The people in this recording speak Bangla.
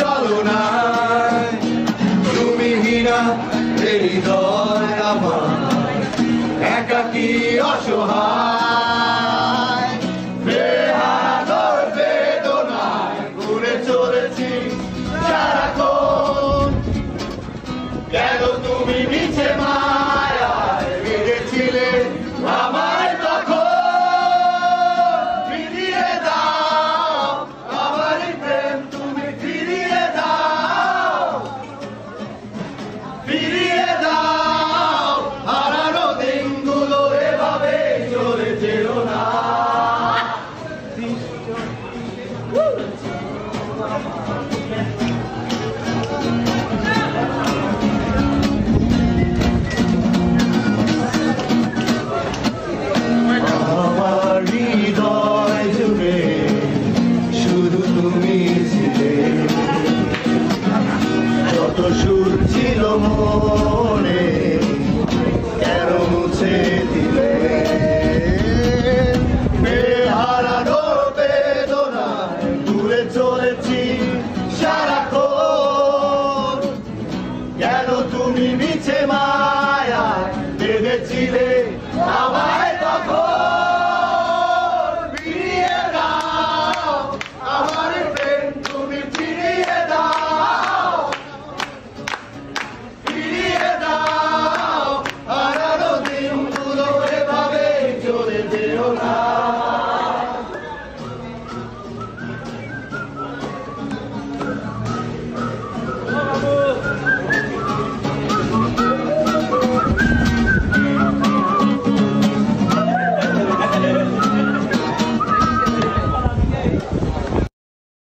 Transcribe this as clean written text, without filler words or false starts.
চলো না তুমি হীনা হৃদয় আমার একাকী অসহায় বেহারার বেদনায় ঘুরে চলেছি সারাক্ষণ কেন তুমি মিছে মায়ায় বেঁধেছিলে আমায় তখন ফিরিয়ে দাও আমারই প্রেম তুমি ফিরিয়ে দাও হারানো দিনগুলো এভাবে চলে যেল না আমার হৃদয় জুড়ে শুধু তুমি ছিলে যত সুর ছিল মনে